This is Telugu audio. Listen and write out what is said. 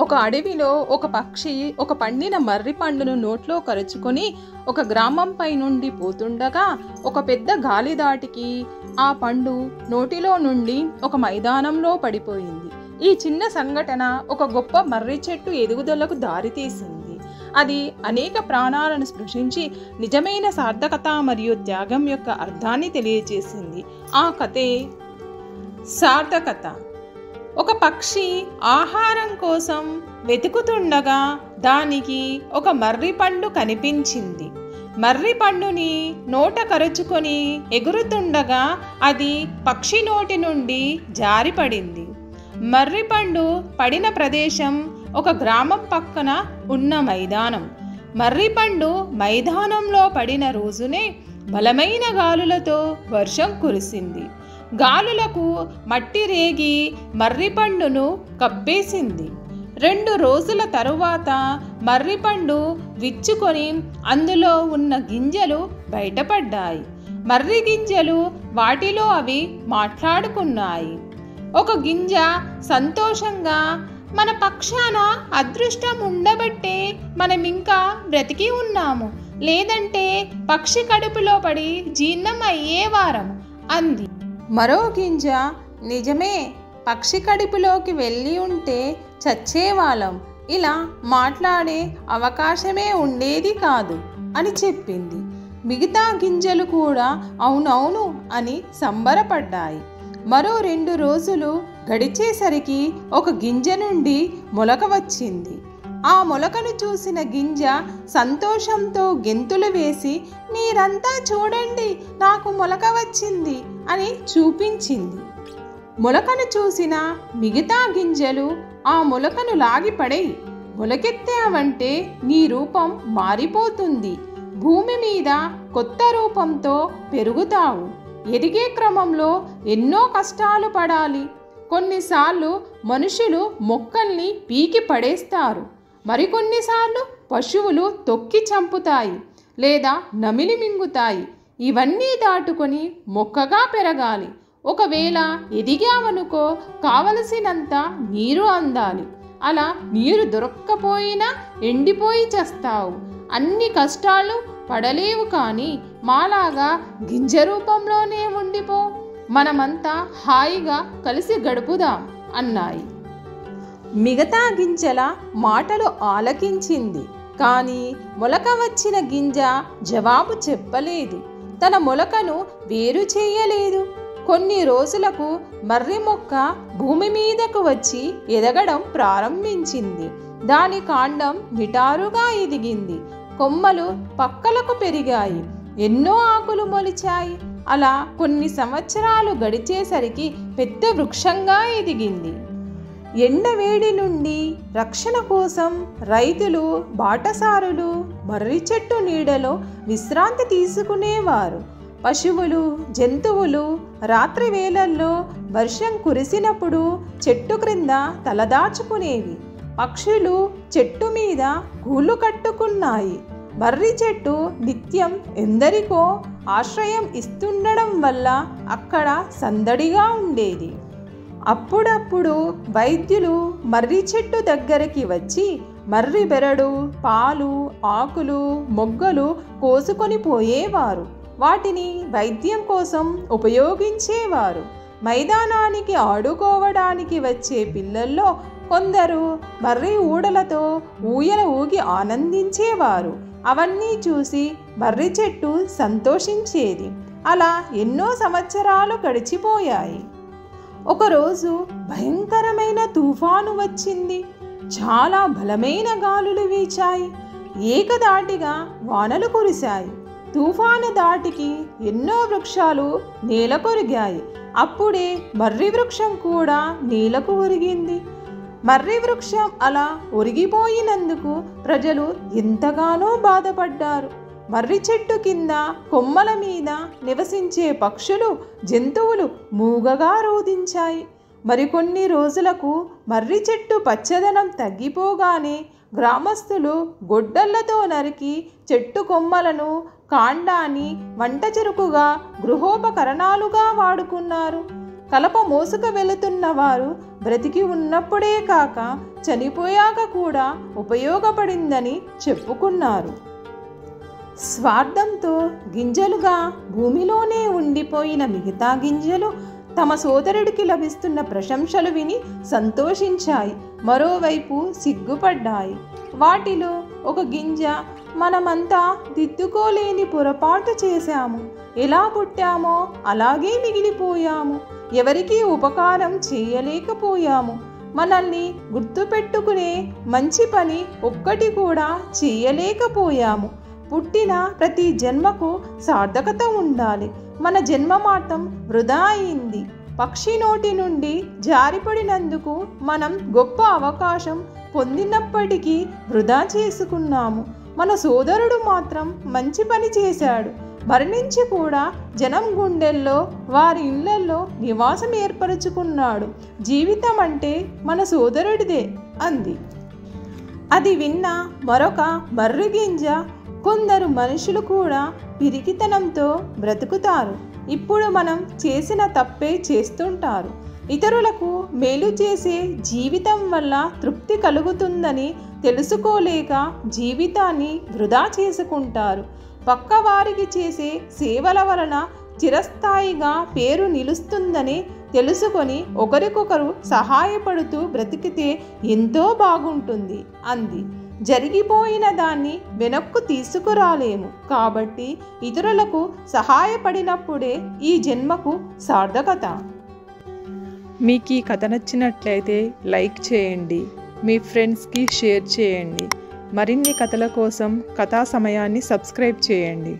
ఒక అడవిలో ఒక పక్షి ఒక పండిన మర్రి పండును నోట్లో కరుచుకొని ఒక గ్రామంపై నుండి పోతుండగా ఒక పెద్ద గాలిదాటికి ఆ పండు నోటిలో నుండి ఒక మైదానంలో పడిపోయింది. ఈ చిన్న సంఘటన ఒక గొప్ప మర్రి చెట్టు ఎదుగుదలకు దారితీసింది. అది అనేక ప్రాణాలను స్పృశించి నిజమైన సార్థకత మరియు త్యాగం యొక్క అర్థాన్ని తెలియజేసింది. ఆ కథే సార్థకత. ఒక పక్షి ఆహారం కోసం వెతుకుతుండగా దానికి ఒక మర్రి పండు కనిపించింది. మర్రి పండుని నోట కరుచుకొని ఎగురుతుండగా అది పక్షి నోటి నుండి జారిపడింది. మర్రి పండు పడిన ప్రదేశం ఒక గ్రామం పక్కన ఉన్న మైదానం. మర్రి పండు మైదానంలో పడిన రోజునే బలమైన గాలులతో వర్షం కురిసింది. గాలులకు మట్టి రేగి మర్రిపండును కప్పేసింది. 2 రోజుల తరువాత మర్రిపండు విచ్చుకొని అందులో ఉన్న గింజలు బయటపడ్డాయి. మర్రి గింజలు వాటిలో అవి మాట్లాడుకున్నాయి. ఒక గింజ సంతోషంగా, మన పక్షాన అదృష్టం ఉండబట్టే మనం ఇంకా బ్రతికి ఉన్నాము, లేదంటే పక్షి కడుపులో పడి జీర్ణం అయ్యేవారం అంది. మరో గింజ, నిజమే, పక్షి కడుపులోకి వెళ్ళి ఉంటే చచ్చేవాళ్ళం, ఇలా మాట్లాడే అవకాశమే ఉండేది కాదు అని చెప్పింది. మిగతా గింజలు కూడా అవునవును అని సంబరపడ్డాయి. మరో 2 రోజులు గడిచేసరికి ఒక గింజ నుండి మొలక వచ్చింది. ఆ మొలకను చూసిన గింజ సంతోషంతో గెంతులు వేసి, మీరంతా చూడండి, నాకు మొలక వచ్చింది అని చూపించింది. మొలకను చూసిన మిగతా గింజలు, ఆ మొలకను లాగిపడేయి, మొలకెత్తావంటే నీ రూపం మారిపోతుంది, భూమి మీద కొత్త రూపంతో పెరుగుతావు, ఎదిగే క్రమంలో ఎన్నో కష్టాలు పడాలి, కొన్నిసార్లు మనుషులు మొక్కల్ని పీకి పడేస్తారు, మరికొన్నిసార్లు పశువులు తొక్కి చంపుతాయి లేదా నమిలి మింగుతాయి, ఇవన్నీ దాటుకొని మొక్కగా పెరగాలి, ఒకవేళ ఎదిగావనుకో కావలసినంత నీరు అందాలి, అలా నీరు దొరక్కపోయినా ఎండిపోయి చస్తావు, అన్ని కష్టాలు పడలేవు, కానీ మాలాగా గింజ రూపంలోనే ఉండిపో, మనమంతా హాయిగా కలిసి గడుపుదాం అన్నాయి. మిగతా గింజల మాటలు ఆలకించింది, కానీ మొలక వచ్చిన గింజ జవాబు చెప్పలేదు, తన మొలకను వేరు చేయలేదు. కొన్ని రోజులకు మర్రి మొక్క భూమి మీదకు వచ్చి ఎదగడం ప్రారంభించింది. దాని కాండం నిటారుగా ఎదిగింది, కొమ్మలు పక్కలకు పెరిగాయి, ఎన్నో ఆకులు మొలిచాయి. అలా కొన్ని సంవత్సరాలు గడిచేసరికి పెద్ద వృక్షంగా ఎదిగింది. ఎండవేడి నుండి రక్షణ కోసం రైతులు, బాటసారులు మర్రి చెట్టు నీడలో విశ్రాంతి తీసుకునేవారు. పశువులు, జంతువులు రాత్రి వేళల్లో వర్షం కురిసినప్పుడు చెట్టు క్రింద తలదాచుకునేవి. పక్షులు చెట్టు మీద గూళ్ళు కట్టుకున్నాయి. మర్రి చెట్టు నిత్యం ఎందరికో ఆశ్రయం ఇస్తుండడం వల్ల అక్కడ సందడిగా ఉండేది. అప్పుడప్పుడు వైద్యులు మర్రి చెట్టు దగ్గరికి వచ్చి మర్రి బెరడు, పాలు, ఆకులు, మొగ్గలు కోసుకొని పోయేవారు. వాటిని వైద్యం కోసం ఉపయోగించేవారు. మైదానానికి ఆడుకోవడానికి వచ్చే పిల్లల్లో కొందరు మర్రి ఊడలతో ఊయల ఊగి ఆనందించేవారు. అవన్నీ చూసి మర్రి చెట్టు సంతోషించేది. అలా ఎన్నో సంవత్సరాలు గడిచిపోయాయి. ఒకరోజు భయంకరమైన తుఫాను వచ్చింది. చాలా బలమైన గాలులు వీచాయి. ఏకదాటిగా వానలు కురిశాయి. తుఫాను దాటికి ఎన్నో వృక్షాలు నేలకొరిగాయి. అప్పుడే మర్రి వృక్షం కూడా నేలకు ఒరిగింది. మర్రి వృక్షం అలా ఒరిగిపోయినందుకు ప్రజలు ఎంతగానో బాధపడ్డారు. మర్రి చెట్టు కింద కొమ్మల మీద నివసించే పక్షులు, జంతువులు మూగగా రోదించాయి. మరికొన్ని రోజులకు మర్రి చెట్టు పచ్చదనం తగ్గిపోగానే గ్రామస్తులు గొడ్డళ్లతో నరికి చెట్టు కొమ్మలను, కాండాన్ని వంట చెరుకుగా, గృహోపకరణాలుగా వాడుకున్నారు. కలప మోసుకు వెళుతున్న వారు బ్రతికి ఉన్నప్పుడే కాక చనిపోయాక కూడా ఉపయోగపడిందని చెప్పుకున్నారు. స్వార్థంతో గింజలుగా భూమిలోనే ఉండిపోయిన మిగతా గింజలు తమ సోదరుడికి లభిస్తున్న ప్రశంసలు విని సంతోషించాయి, మరోవైపు సిగ్గుపడ్డాయి. వాటిలో ఒక గింజ, మనమంతా దిద్దుకోలేని పొరపాటు చేశాము, ఎలా పుట్టామో అలాగే మిగిలిపోయాము, ఎవరికీ ఉపకారం చేయలేకపోయాము, మనల్ని గుర్తుపెట్టుకునే మంచి పని ఒక్కటి కూడా చేయలేకపోయాము, పుట్టిన ప్రతి జన్మకు సార్థకత ఉండాలి, మన జన్మ మాత్రం వృధా అయింది, పక్షి నోటి నుండి జారిపడినందుకు మనం గొప్ప అవకాశం పొందినప్పటికీ వృధా చేసుకున్నాము, మన సోదరుడు మాత్రం మంచి పని చేశాడు, మరణించి కూడా జనం గుండెల్లో వారి ఇళ్లలో నివాసం ఏర్పరచుకున్నాడు, జీవితం అంటే మన సోదరుడిదే అంది. అది విన్న మరొక మర్రిగింజ, కొందరు మనుషులు కూడా పిరికితనంతో బ్రతుకుతారు, ఇప్పుడు మనం చేసిన తప్పే చేస్తుంటారు, ఇతరులకు మేలు చేసే జీవితం వల్ల తృప్తి కలుగుతుందని తెలుసుకోలేక జీవితాన్ని వృధా చేసుకుంటారు, పక్కవారికి చేసే సేవల వలన చిరస్థాయిగా పేరు నిలుస్తుందని తెలుసుకొని ఒకరికొకరు సహాయపడుతూ బ్రతికితే ఎంతో బాగుంటుంది అంది. జరిగిపోయిన దాన్ని వెనక్కు తీసుకురాలేము కాబట్టి ఇతరులకు సహాయపడినప్పుడే ఈ జన్మకు సార్థకత. మీకు ఈ కథ నచ్చినట్లయితే లైక్ చేయండి, మీ ఫ్రెండ్స్కి షేర్ చేయండి. మరిన్ని కథల కోసం కథా సమయాన్ని సబ్స్క్రైబ్ చేయండి.